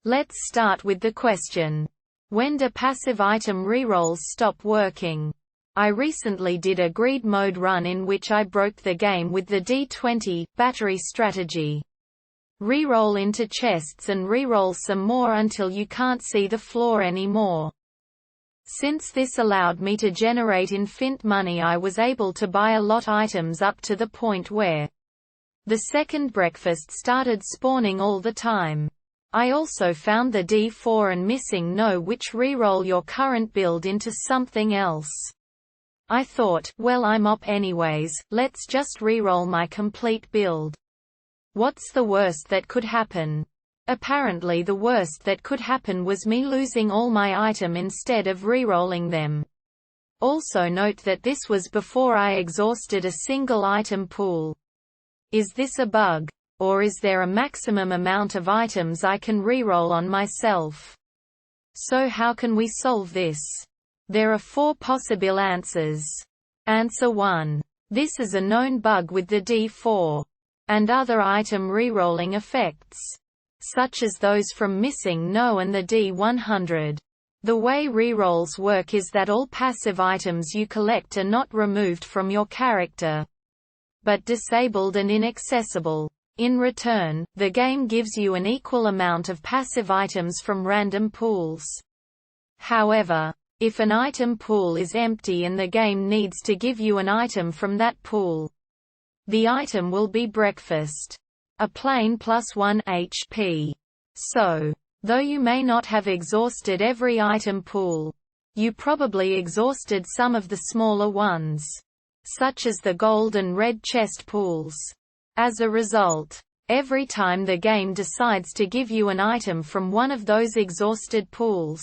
Let's start with the question. When do passive item rerolls stop working? I recently did a greed mode run in which I broke the game with the D20 battery strategy. Reroll into chests and reroll some more until you can't see the floor anymore. Since this allowed me to generate infinite money, I was able to buy a lot items up to the point where the second breakfast started spawning all the time. I also found the D4 and missing no, which reroll your current build into something else. I thought, well, I'm up anyways, let's just reroll my complete build. What's the worst that could happen? Apparently the worst that could happen was me losing all my item instead of rerolling them. Also note that this was before I exhausted a single item pool. Is this a bug? Or is there a maximum amount of items I can reroll on myself? So how can we solve this? There are 4 possible answers. Answer 1. This is a known bug with the D4 and other item rerolling effects, such as those from missing no and the D100. The way rerolls work is that all passive items you collect are not removed from your character, but disabled and inaccessible. In return, the game gives you an equal amount of passive items from random pools. However, if an item pool is empty and the game needs to give you an item from that pool, the item will be breakfast, a plain +1 HP. So, though you may not have exhausted every item pool, you probably exhausted some of the smaller ones, such as the gold and red chest pools. As a result, every time the game decides to give you an item from one of those exhausted pools,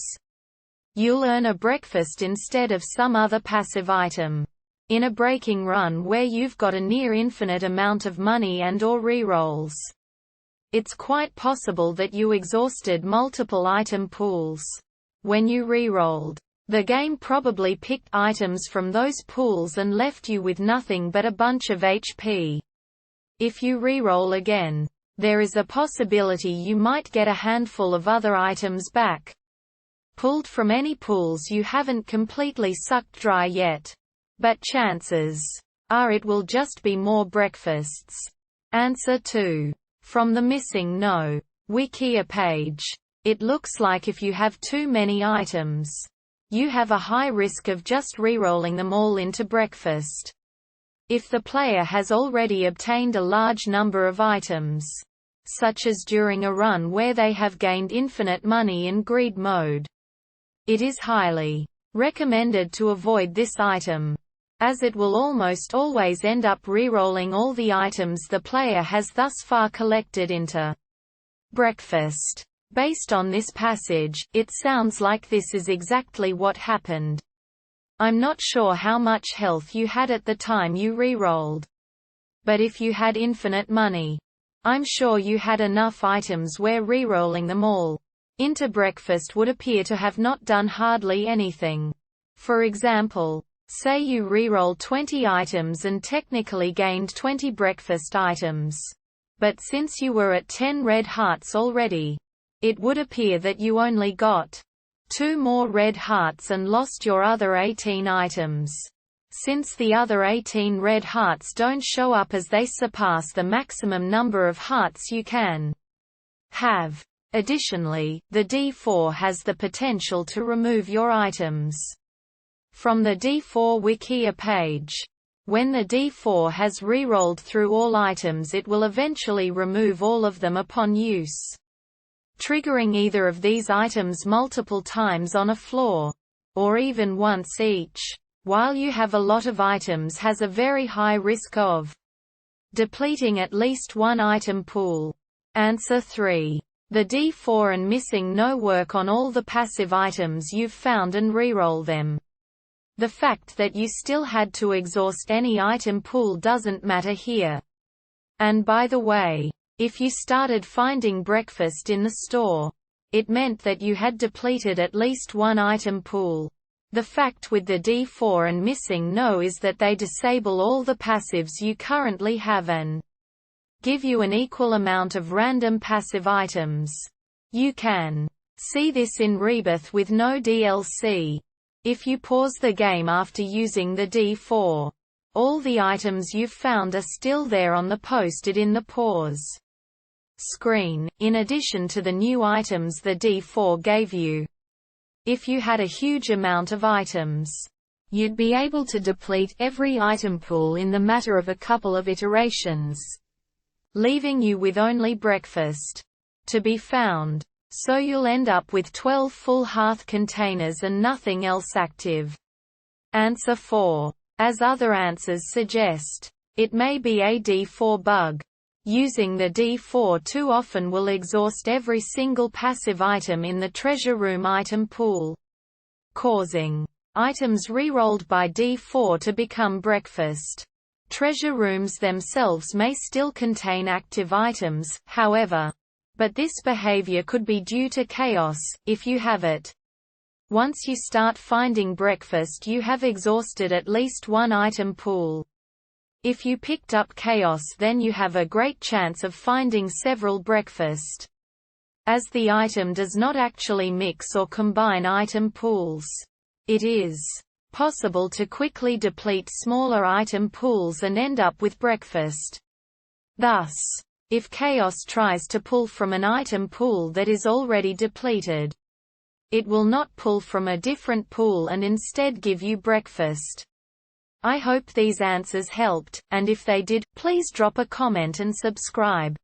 you'll earn a breakfast instead of some other passive item. In a breaking run where you've got a near infinite amount of money and/or rerolls, it's quite possible that you exhausted multiple item pools. When you rerolled, the game probably picked items from those pools and left you with nothing but a bunch of HP. If you reroll again, there is a possibility you might get a handful of other items back, pulled from any pools you haven't completely sucked dry yet. But chances are it will just be more breakfasts. Answer 2. From the missing no Wikia page. It looks like if you have too many items, you have a high risk of just rerolling them all into breakfast. If the player has already obtained a large number of items, such as during a run where they have gained infinite money in greed mode, it is highly recommended to avoid this item, as it will almost always end up rerolling all the items the player has thus far collected into breakfast. Based on this passage, it sounds like this is exactly what happened. I'm not sure how much health you had at the time you rerolled, but if you had infinite money, I'm sure you had enough items where rerolling them all into breakfast would appear to have not done hardly anything. For example, say you reroll 20 items and technically gained 20 breakfast items, but since you were at 10 red hearts already, it would appear that you only got 2 more red hearts and lost your other 18 items, since the other 18 red hearts don't show up as they surpass the maximum number of hearts you can have. Additionally, the D4 has the potential to remove your items from the D4 Wikia page. When the D4 has rerolled through all items, it will eventually remove all of them upon use, triggering either of these items multiple times on a floor, or even once each. While you have a lot of items has a very high risk of depleting at least one item pool. Answer 3. The D4 and missing no work on all the passive items you've found and reroll them. The fact that you still had to exhaust any item pool doesn't matter here. And by the way, if you started finding breakfast in the store, it meant that you had depleted at least one item pool. The fact with the D4 and missing no is that they disable all the passives you currently have and give you an equal amount of random passive items. You can see this in Rebirth with no DLC. If you pause the game after using the D4, all the items you've found are still there on the posted in the pause screen, in addition to the new items the D4 gave you. If you had a huge amount of items, you'd be able to deplete every item pool in the matter of a couple of iterations, leaving you with only breakfast to be found. So you'll end up with 12 full hearth containers and nothing else active. Answer 4. As other answers suggest, it may be a D4 bug. Using the D4 too often will exhaust every single passive item in the treasure room item pool, causing items rerolled by D4 to become breakfast. Treasure rooms themselves may still contain active items, however, but this behavior could be due to chaos, if you have it. Once you start finding breakfast, you have exhausted at least one item pool. If you picked up chaos, then you have a great chance of finding several breakfast, as the item does not actually mix or combine item pools. It is possible to quickly deplete smaller item pools and end up with breakfast. Thus, if chaos tries to pull from an item pool that is already depleted, it will not pull from a different pool and instead give you breakfast. I hope these answers helped, and if they did, please drop a comment and subscribe.